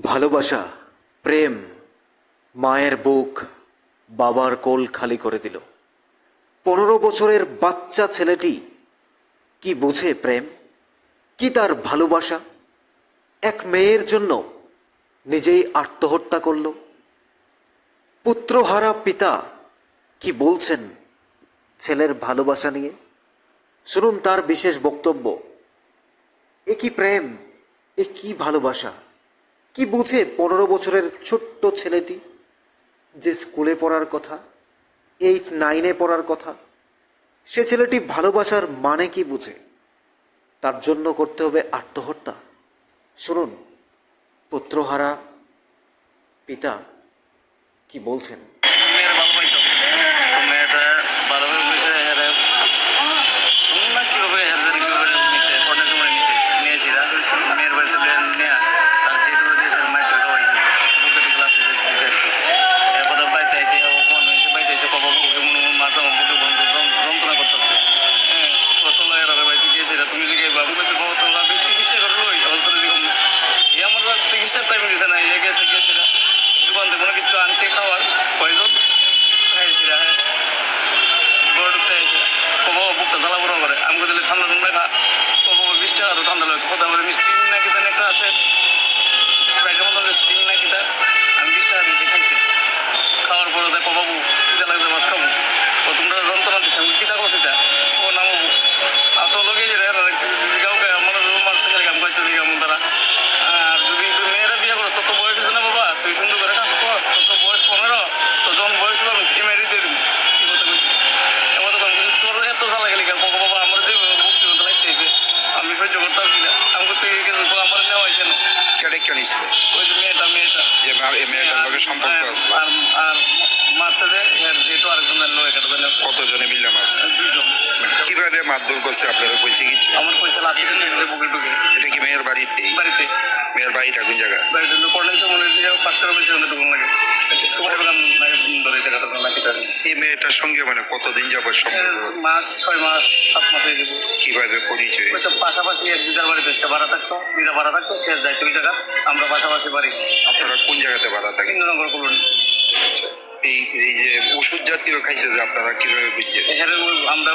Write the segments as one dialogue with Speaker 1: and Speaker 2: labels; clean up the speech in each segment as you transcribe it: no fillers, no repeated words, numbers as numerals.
Speaker 1: ভালোবাসা, প্রেম মায়ের বুক, বাবার কোল খালি করে দিল। 15 বছরের বাচ্চা ছেলেটি কি বুঝে প্রেম, কি তার ভালোবাসা? এক মেয়ের জন্য নিজেই আত্মহত্যা করল। পুত্রহারা পিতা কি বলছেন ছেলের ভালোবাসা নিয়ে? শুনুন তার বিশেষ বক্তব্য। এ কি প্রেম, এ কি ভালোবাসা? কি বুঝে 15 বছরের ছোট্ট ছেলেটি, যে স্কুলে পড়ার কথা, 8-9-এ পড়ার কথা? সে ছেলেটি ভালোবাসার মানে কি বুঝে? তার জন্য করতে হবে আত্মহত্যা। শুনুন পুত্রহারা পিতা কি বলছেন।
Speaker 2: মেয়ের ভালো পাইতো, মেয়েটা ভালোভাবে বুঝে হেরে না কিভাবে হেরে কিভাবে নিচে পড়ার সময় নিচে নিয়েছিলা মেয়ের বাড়িতে নেয়া তার যেটুকু দিয়েছে মাইকে খাওয়াইছে বুকে ক্লাস দিয়েছে এরপর বাড়িতে এসে ফোন হয়েছে, বাড়িতে এসে বাবা বুকে মাথা বুকে যন্ত্রণা করতেছে। হ্যাঁ ফসল এর বাড়িতে দিয়েছিল তুমি যদি বাবু কাছে বাবা তো লাভ চিকিৎসা করলো অল্পের দিকে আমার চিকিৎসার টাইম দিছে না ইয়ে গেছে গিয়েছিল দোকান থেকে কোনো কিছু আনছে খাওয়ার কয়জন খাইছিল। হ্যাঁ বড় চাইছিল বাবা বুকটা জ্বালা বড় করে আমাকে দিলে ঠান্ডা ঠান্ডা খা বাবা 20 টাকা তো ঠান্ডা লাগে কথা বলে মিষ্টি নাকি জানি একটা আছে প্রাইজের মতো স্টিং নাকি তা আমি 20 টাকা দিয়েছি খাইছি। খাওয়ার পরে দেখো বাবু খিদা লাগছে ভাত খাবো ও তোমরা যন্ত্রণা দিচ্ছে আমি খিদা করছি তা ও নামাবো আসলে গিয়ে কাউকে আমার মাছ থেকে কাম করতে দিকে এমন তারা। আর যদি তুই মেয়েরা বিয়ে করছ তোর তো বয়স হয়েছে না বাবা, তুই সুন্দর করে কাজ কর, তোর তো বয়স 15, তোর যখন বয়স হলো আমি এমএরি দিয়ে দিবি কি কথা বলছি এমন তখন তোর এত জ্বালা গেলি কেন বাবা আমার যে মুক্তি হতে লাগতেছে আমি সহ্য করতে পারছি না আমাকে তুই গেছে আমার নেওয়া হয়েছে না
Speaker 3: কেটে কেনিছিল
Speaker 2: ওই যে মেয়েটা
Speaker 3: যে মেয়েটার লগে সম্পর্ক আছে
Speaker 2: আর আর মারছে যে যেহেতু আরেকজনের লোক এটা
Speaker 3: কতজনে মিললে মাছ
Speaker 2: 2 জন
Speaker 3: কিভাবে মারধর করছে আপনারা কইছে কিছু?
Speaker 2: আমার পয়সা লাভ দিয়েছে নিজে বুকে ঢুকে
Speaker 3: এটা কি মেয়ের বাড়িতে?
Speaker 2: বাড়িতে
Speaker 3: মেয়ের বাড়িটা কোন জায়গা?
Speaker 2: বাড়িতে তো করলেন মনে দিয়ে পাঁচটার বেশি হলে দোকান লাগে সুপারি বাগান ধরে টাকা নাকি তার
Speaker 3: এই মেয়েটার সঙ্গে মানে কতদিন যাবত সম্পর্ক?
Speaker 2: মাস 6 মাস 7 মাস হয়ে যাবে।
Speaker 3: কিভাবে পরিচয়?
Speaker 2: ওইসব পাশাপাশি এক দিদার বাড়িতে সে ভাড়া থাকতো, দিদা ভাড়া থাকতো, সে যাইতো ওই জায়গা, আমরা পাশাপাশি বাড়ি।
Speaker 3: আপনারা কোন জায়গাতে ভাড়া থাকেন?
Speaker 2: ইন্দ্রনগর কলোনি।
Speaker 3: আচ্ছা, এই এই যে ওষুধ জাতীয় খাইছে যে আপনারা কিভাবে বুঝছেন?
Speaker 2: এখানে আমরা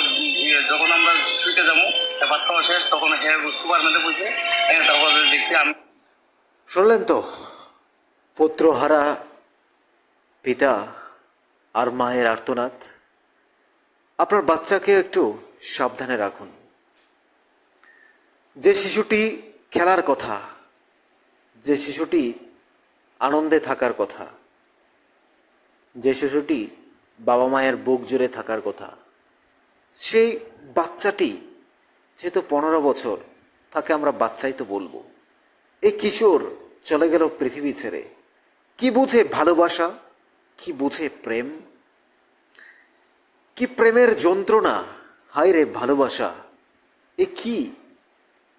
Speaker 2: যখন আমরা শুইতে যাবো ভাত খাওয়া শেষ তখন হ্যাঁ সুপার মেতে বসে তারপর দেখছি আমি।
Speaker 1: শুনলেন তো পুত্রহারা পিতা আর মায়ের আর্তনাদ। আপনার বাচ্চাকে একটু সাবধানে রাখুন। যে শিশুটি খেলার কথা, যে শিশুটি আনন্দে থাকার কথা, যে শিশুটি বাবা মায়ের বুক জুড়ে থাকার কথা, সেই বাচ্চাটি যেহেতু 15 বছর, তাকে আমরা বাচ্চাই তো বলবো। এই কিশোর চলে গেল পৃথিবী ছেড়ে। কি বুঝে ভালোবাসা, কি বুঝে প্রেম, কি প্রেমের যন্ত্রণা, হায় রে ভালোবাসা। এ কি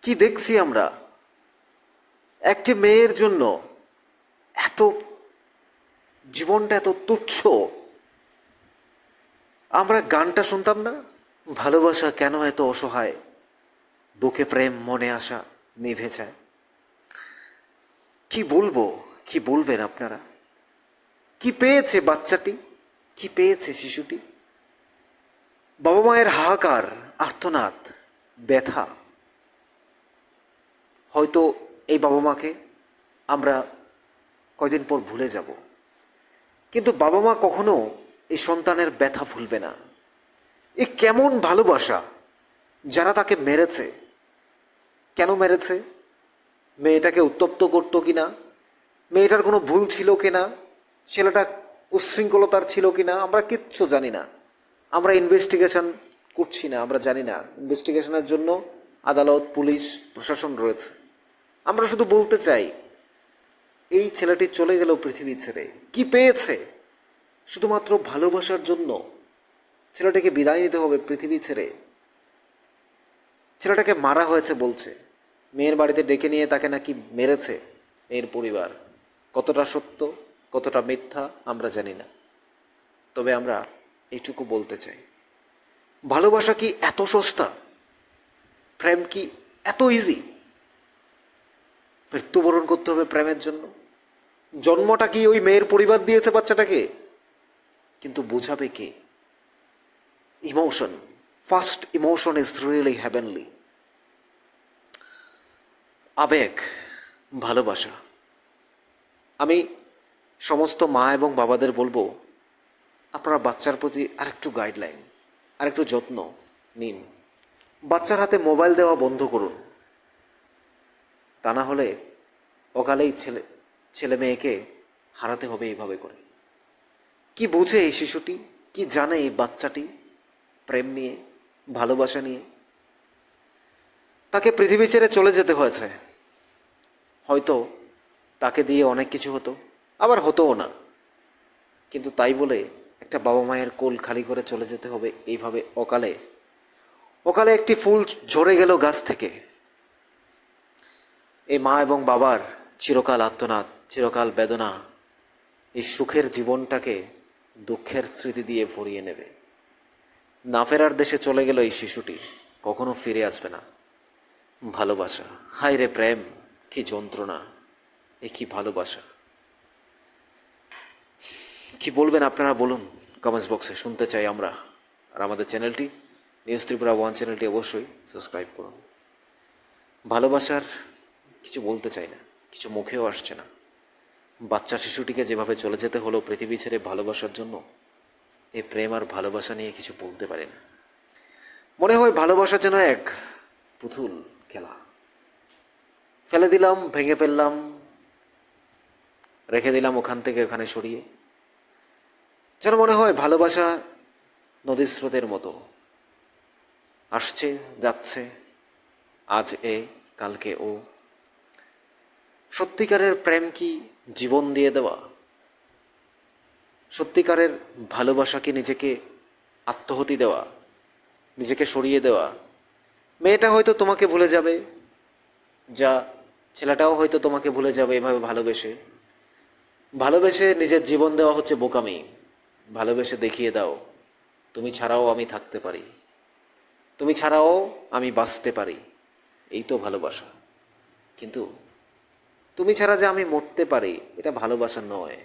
Speaker 1: কি দেখছি আমরা? একটি মেয়ের জন্য এত জীবনটা এত তুচ্ছ। আমরা গানটা শুনতাম না, ভালোবাসা কেন এত অসহায়, বুকে প্রেম মনে আসা নিভে যায়। কি বলবো, কি বলবেন আপনারা? কি পেয়েছে বাচ্চাটি, কি পেয়েছে শিশুটি? বাবা মায়ের হাহাকার, আর্তনাদ, ব্যথা। হয়তো এই বাবা মাকে আমরা কয়দিন পর ভুলে যাব, কিন্তু বাবা মা কখনো এই সন্তানের ব্যথা ভুলবে না। এ কেমন ভালোবাসা! যারা তাকে মেরেছে, কেন মেরেছে? মেয়েটাকে উত্তপ্ত করতো কিনা, মেয়েটার কোনো ভুল ছিল কিনা, ছেলেটা উচ্ছৃঙ্খলতার ছিল কিনা, আমরা কিচ্ছু জানি না। আমরা ইনভেস্টিগেশন করছি না, আমরা জানি না। ইনভেস্টিগেশনের জন্য আদালত, পুলিশ, প্রশাসন রয়েছে। আমরা শুধু বলতে চাই, এই ছেলেটি চলে গেল পৃথিবী ছেড়ে। কি পেয়েছে? শুধুমাত্র ভালোবাসার জন্য ছেলেটাকে বিদায় নিতে হবে পৃথিবী ছেড়ে। ছেলেটাকে মারা হয়েছে বলছে, মেয়ের বাড়িতে ডেকে নিয়ে তাকে নাকি মেরেছে মেয়ের পরিবার। কতটা সত্য, কতটা মিথ্যা আমরা জানি না, তবে আমরা এইটুকু বলতে চাই, ভালোবাসা কি এত সস্তা? প্রেম কি এত ইজি? মৃত্যুবরণ করতে হবে প্রেমের জন্য? জন্মটা কি ওই মেয়ের পরিবার দিয়েছে বাচ্চাটাকে, কিন্তু বোঝাবে কে? Emotion, first emotion is really heavenly. আবেগ, ভালোবাসা। আমি সমস্ত মা এবং বাবাদের বলবো, আপনারা বাচ্চার প্রতি আরেকটু গাইডলাইন, আরেকটু যত্ন নিন। বাচ্চার হাতে মোবাইল দেওয়া বন্ধ করুন, তা না হলে অকালেই ছেলে মেয়েকে হারাতে হবে এইভাবে করে। কি বুঝে এই শিশুটি, কি জানে এই বাচ্চাটি প্রেম নিয়ে, ভালোবাসা নিয়ে? তাকে পৃথিবী ছেড়ে চলে যেতে হয়েছে। হয়তো তাকে দিয়ে অনেক কিছু হতো, আবার হতোও না, কিন্তু তাই বলে একটা বাবা মায়ের কোল খালি করে চলে যেতে হবে এইভাবে অকালে? অকালে একটি ফুল ঝরে গেল গাছ থেকে। এই মা এবং বাবার চিরকাল আত্মনাদ, চিরকাল বেদনা এই সুখের জীবনটাকে দুঃখের স্মৃতি দিয়ে ভরিয়ে নেবে। না ফেরার দেশে চলে গেল এই শিশুটি, কখনো ফিরে আসবে না। ভালোবাসা, হায় রে প্রেম, কি যন্ত্রণা, এ কি ভালোবাসা! কি বলবেন আপনারা বলুন কমেন্টস বক্সে, শুনতে চাই আমরা। আর আমাদের চ্যানেলটি নিউজ ত্রিপুরা 1 চ্যানেলটি অবশ্যই সাবস্ক্রাইব করুন। ভালোবাসার কিছু বলতে চাই না, কিছু মুখেও আসছে না। বাচ্চা শিশুটিকে যেভাবে চলে যেতে হলো পৃথিবী ছেড়ে ভালোবাসার জন্য, এই প্রেম আর ভালোবাসা নিয়ে কিছু বলতে পারি না। মনে হয় ভালোবাসা যেন এক পুতুল খেলা, ফেলে দিলাম, ভেঙে ফেললাম, রেখে দিলাম ওখান থেকে ওখানে সরিয়ে। যেন মনে হয় ভালোবাসা নদীর স্রোতের মতো, আসছে যাচ্ছে, আজ এ কালকে ও। সত্যিকারের প্রেম কি জীবন দিয়ে দেওয়া? সত্যিকারের ভালোবাসা কি নিজেকে আত্মহতি দেওয়া, নিজেকে সরিয়ে দেওয়া? মেয়েটা হয়তো তোমাকে ভুলে যাবে, যা ছেলেটাও হয়তো তোমাকে ভুলে যাবে এভাবে ভালোবেসে। ভালোবেসে নিজের জীবন দেওয়া হচ্ছে বোকামি। ভালোবেসে দেখিয়ে দাও, তুমি ছাড়াও আমি থাকতে পারি, তুমি ছাড়াও আমি বাঁচতে পারি, এই তো ভালোবাসা। কিন্তু তুমি ছাড়া যে আমি মরতে পারি, এটা ভালোবাসা নয়।